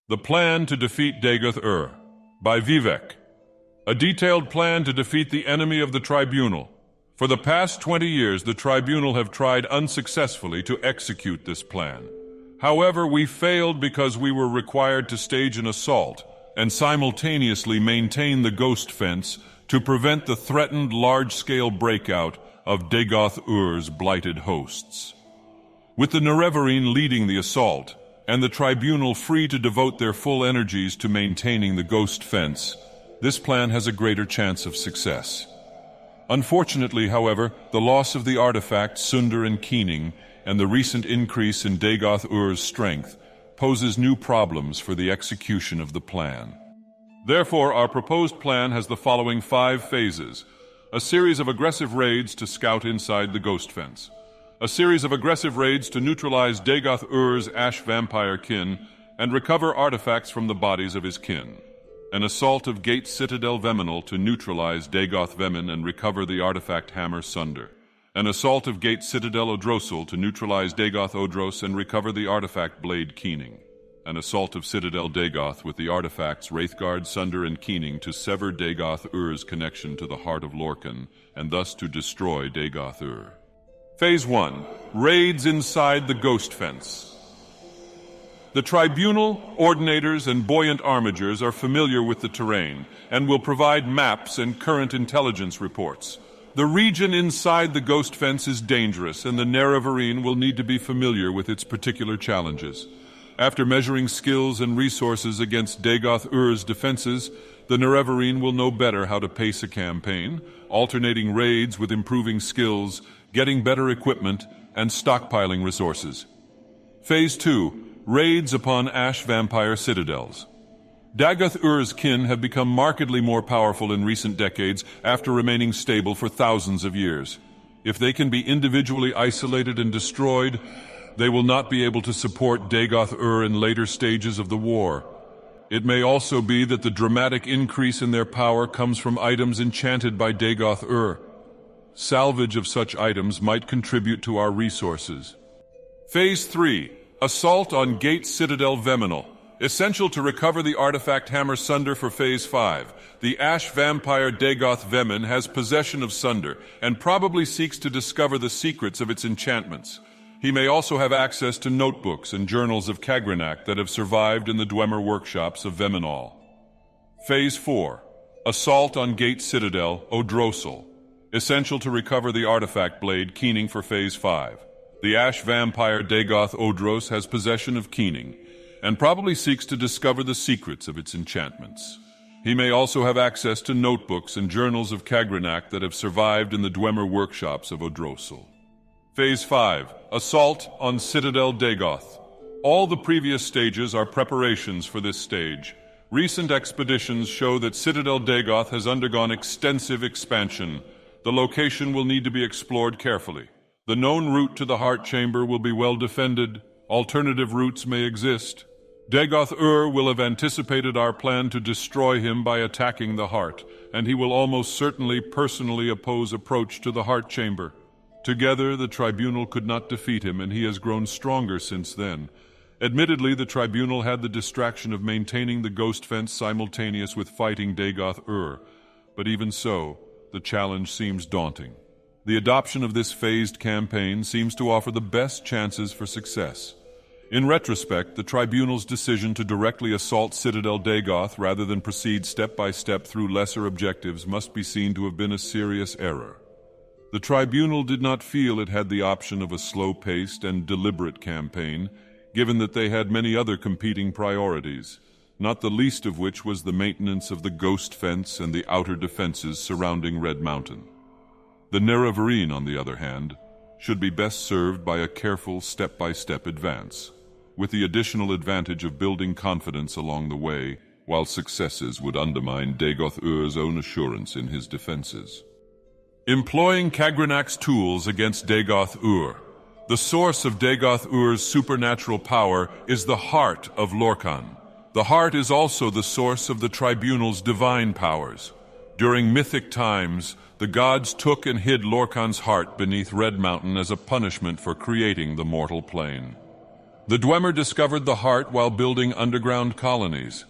The Plan to Defeat Dagoth Ur by Vivek. A detailed plan to defeat the enemy of the Tribunal. For the past 20 years, the Tribunal have tried unsuccessfully to execute this plan. However, we failed because we were required to stage an assault and simultaneously maintain the Ghostfence to prevent the threatened large-scale breakout of Dagoth Ur's blighted hosts. With the Nerevarine leading the assault, and the Tribunal free to devote their full energies to maintaining the Ghostfence, this plan has a greater chance of success. Unfortunately, however, the loss of the artifact Sunder and Keening and the recent increase in Dagoth Ur's strength poses new problems for the execution of the plan. Therefore, our proposed plan has the following 5 phases: a series of aggressive raids to scout inside the Ghostfence, a series of aggressive raids to neutralize Dagoth Ur's ash vampire kin and recover artifacts from the bodies of his kin, an assault of Gate Citadel Veminal to neutralize Dagoth Vemin and recover the artifact hammer Sunder, an assault of Gate Citadel Odrosal to neutralize Dagoth Odros and recover the artifact blade Keening, an assault of Citadel Dagoth with the artifacts Wraithguard, Sunder and Keening to sever Dagoth Ur's connection to the heart of Lorkhan and thus to destroy Dagoth Ur. Phase 1. Raids inside the Ghostfence. The Tribunal, Ordinators, and Buoyant Armigers are familiar with the terrain and will provide maps and current intelligence reports. The region inside the Ghostfence is dangerous, and the Nerevarine will need to be familiar with its particular challenges. After measuring skills and resources against Dagoth Ur's defenses, the Nerevarine will know better how to pace a campaign, alternating raids with improving skills, getting better equipment, and stockpiling resources. Phase 2. Raids upon Ash Vampire Citadels. Dagoth Ur's kin have become markedly more powerful in recent decades after remaining stable for thousands of years. If they can be individually isolated and destroyed, they will not be able to support Dagoth Ur in later stages of the war. It may also be that the dramatic increase in their power comes from items enchanted by Dagoth Ur. Salvage of such items might contribute to our resources. Phase 3. Assault on Gate Citadel Veminal. Essential to recover the artifact hammer Sunder for Phase 5. The Ash Vampire Dagoth Vemin has possession of Sunder and probably seeks to discover the secrets of its enchantments. He may also have access to notebooks and journals of Kagrenak that have survived in the Dwemer workshops of Veminal. Phase 4. Assault on Gate Citadel Odrosal. Essential to recover the artifact blade Keening for Phase 5. The Ash Vampire Dagoth Odros has possession of Keening, and probably seeks to discover the secrets of its enchantments. He may also have access to notebooks and journals of Kagrenak that have survived in the Dwemer workshops of Odrosal. Phase 5. Assault on Citadel Dagoth. All the previous stages are preparations for this stage. Recent expeditions show that Citadel Dagoth has undergone extensive expansion. The location will need to be explored carefully. The known route to the heart chamber will be well defended. Alternative routes may exist. Dagoth Ur will have anticipated our plan to destroy him by attacking the heart, and he will almost certainly personally oppose approach to the heart chamber. Together, the Tribunal could not defeat him, and he has grown stronger since then. Admittedly, the Tribunal had the distraction of maintaining the Ghostfence simultaneous with fighting Dagoth Ur, but even so, the challenge seems daunting. The adoption of this phased campaign seems to offer the best chances for success. In retrospect, the Tribunal's decision to directly assault Citadel Dagoth rather than proceed step by step through lesser objectives must be seen to have been a serious error. The Tribunal did not feel it had the option of a slow-paced and deliberate campaign, given that they had many other competing priorities, not the least of which was the maintenance of the Ghostfence and the outer defenses surrounding Red Mountain. The Nerevarine, on the other hand, should be best served by a careful step-by-step advance, with the additional advantage of building confidence along the way, while successes would undermine Dagoth Ur's own assurance in his defenses. Employing Kagrenak's tools against Dagoth Ur. The source of Dagoth Ur's supernatural power is the heart of Lorkhan. The heart is also the source of the Tribunal's divine powers. During mythic times, the gods took and hid Lorkhan's heart beneath Red Mountain as a punishment for creating the mortal plane. The Dwemer discovered the heart while building underground colonies.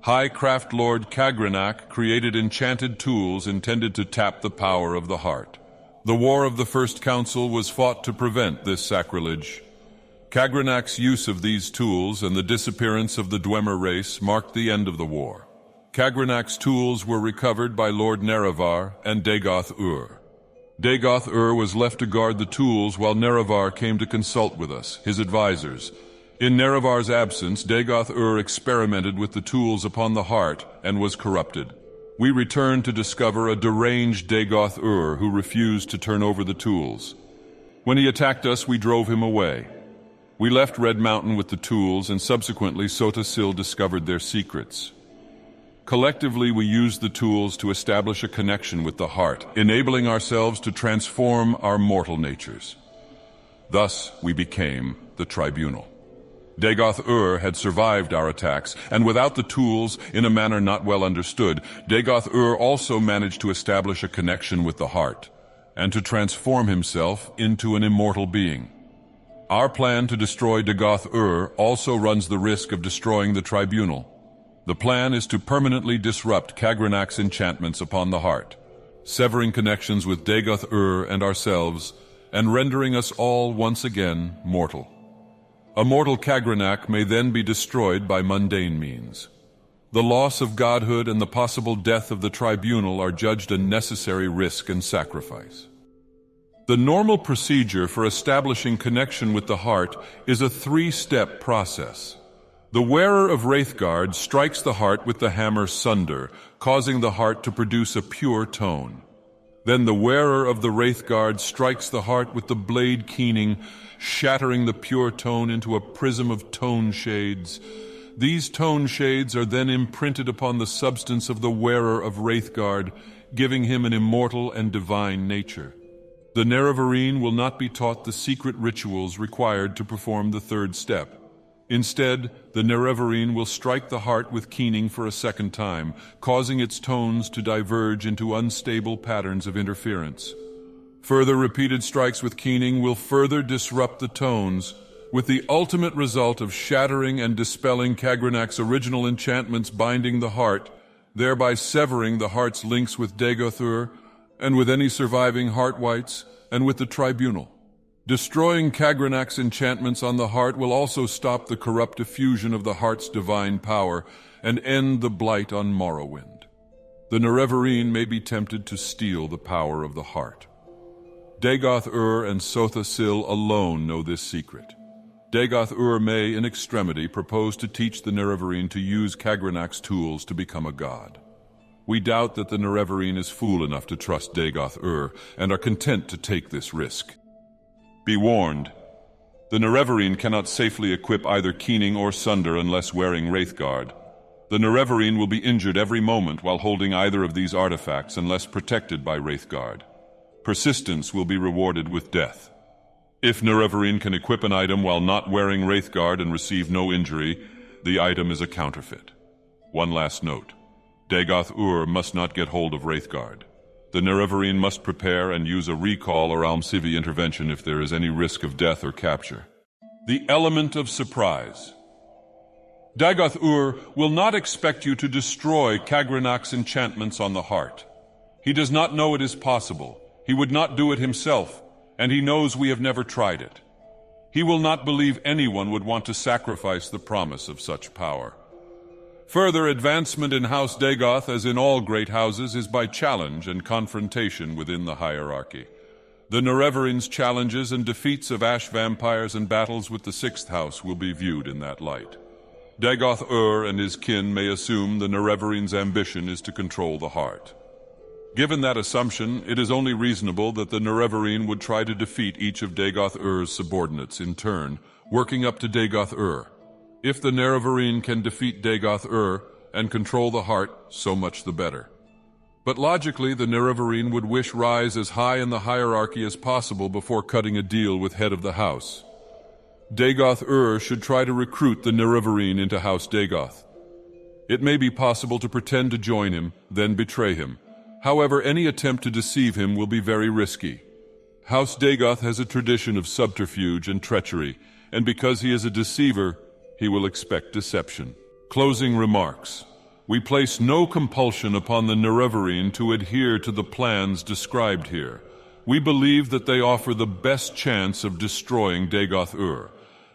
High Craft Lord Kagrenak created enchanted tools intended to tap the power of the heart. The War of the First Council was fought to prevent this sacrilege. Kagrenak's use of these tools and the disappearance of the Dwemer race marked the end of the war. Kagrenak's tools were recovered by Lord Nerevar and Dagoth Ur. Dagoth Ur was left to guard the tools while Nerevar came to consult with us, his advisors. In Nerevar's absence, Dagoth Ur experimented with the tools upon the heart and was corrupted. We returned to discover a deranged Dagoth Ur who refused to turn over the tools. When he attacked us, we drove him away. We left Red Mountain with the tools, and subsequently Sota Sil discovered their secrets. Collectively, we used the tools to establish a connection with the heart, enabling ourselves to transform our mortal natures. Thus, we became the Tribunal. Dagoth Ur had survived our attacks, and without the tools, in a manner not well understood, Dagoth Ur also managed to establish a connection with the heart, and to transform himself into an immortal being. Our plan to destroy Dagoth Ur also runs the risk of destroying the Tribunal. The plan is to permanently disrupt Kagrenak's enchantments upon the heart, severing connections with Dagoth Ur and ourselves, and rendering us all once again mortal. A mortal Kagrenak may then be destroyed by mundane means. The loss of godhood and the possible death of the Tribunal are judged a necessary risk and sacrifice. The normal procedure for establishing connection with the heart is a three-step process. The wearer of Wraithguard strikes the heart with the hammer Sunder, causing the heart to produce a pure tone. Then the wearer of the Wraithguard strikes the heart with the blade Keening, shattering the pure tone into a prism of tone shades. These tone shades are then imprinted upon the substance of the wearer of Wraithguard, giving him an immortal and divine nature. The Nerevarine will not be taught the secret rituals required to perform the third step. Instead, the Nerevarine will strike the heart with Keening for a second time, causing its tones to diverge into unstable patterns of interference. Further repeated strikes with Keening will further disrupt the tones, with the ultimate result of shattering and dispelling Kagrenak's original enchantments binding the heart, thereby severing the heart's links with Dagoth Ur, and with any surviving heart wights, and with the Tribunal. Destroying Kagrenak's enchantments on the heart will also stop the corrupt diffusion of the heart's divine power and end the blight on Morrowind. The Nerevarine may be tempted to steal the power of the heart. Dagoth Ur and Sota Sil alone know this secret. Dagoth Ur may, in extremity, propose to teach the Nerevarine to use Kagrenak's tools to become a god. We doubt that the Nerevarine is fool enough to trust Dagoth Ur and are content to take this risk. Be warned, the Nerevarine cannot safely equip either Keening or Sunder unless wearing Wraithguard. The Nerevarine will be injured every moment while holding either of these artifacts unless protected by Wraithguard. Persistence will be rewarded with death. If Nerevarine can equip an item while not wearing Wraithguard and receive no injury, the item is a counterfeit. One last note. Dagoth Ur must not get hold of Wraithguard. The Nerevarine must prepare and use a recall or Almcivi intervention if there is any risk of death or capture. The element of surprise. Dagoth Ur will not expect you to destroy Kagrenak's enchantments on the heart. He does not know it is possible. He would not do it himself, and he knows we have never tried it. He will not believe anyone would want to sacrifice the promise of such power. Further advancement in House Dagoth, as in all great houses, is by challenge and confrontation within the hierarchy. The Nerevarine's challenges and defeats of ash vampires and battles with the Sixth House will be viewed in that light. Dagoth Ur and his kin may assume the Nerevarine's ambition is to control the heart. Given that assumption, it is only reasonable that the Nerevarine would try to defeat each of Dagoth Ur's subordinates in turn, working up to Dagoth Ur. If the Nerevarine can defeat Dagoth Ur and control the heart, so much the better. But logically, the Nerevarine would wish rise as high in the hierarchy as possible before cutting a deal with head of the house. Dagoth Ur should try to recruit the Nerevarine into House Dagoth. It may be possible to pretend to join him, then betray him. However, any attempt to deceive him will be very risky. House Dagoth has a tradition of subterfuge and treachery, and because he is a deceiver, he will expect deception. Closing remarks. We place no compulsion upon the Nerevarine to adhere to the plans described here. We believe that they offer the best chance of destroying Dagoth Ur,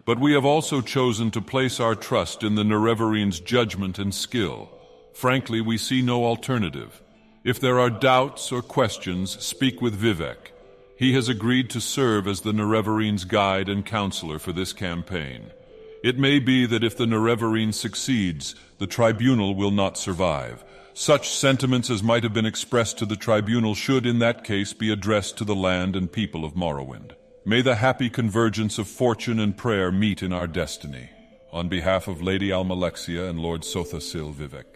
but we have also chosen to place our trust in the Nerevarine's judgment and skill. Frankly, we see no alternative. If there are doubts or questions, speak with Vivek. He has agreed to serve as the Nerevarine's guide and counselor for this campaign. It may be that if the Nerevarine succeeds, the Tribunal will not survive. Such sentiments as might have been expressed to the Tribunal should, in that case, be addressed to the land and people of Morrowind. May the happy convergence of fortune and prayer meet in our destiny. On behalf of Lady Almalexia and Lord Sothasil Vivek.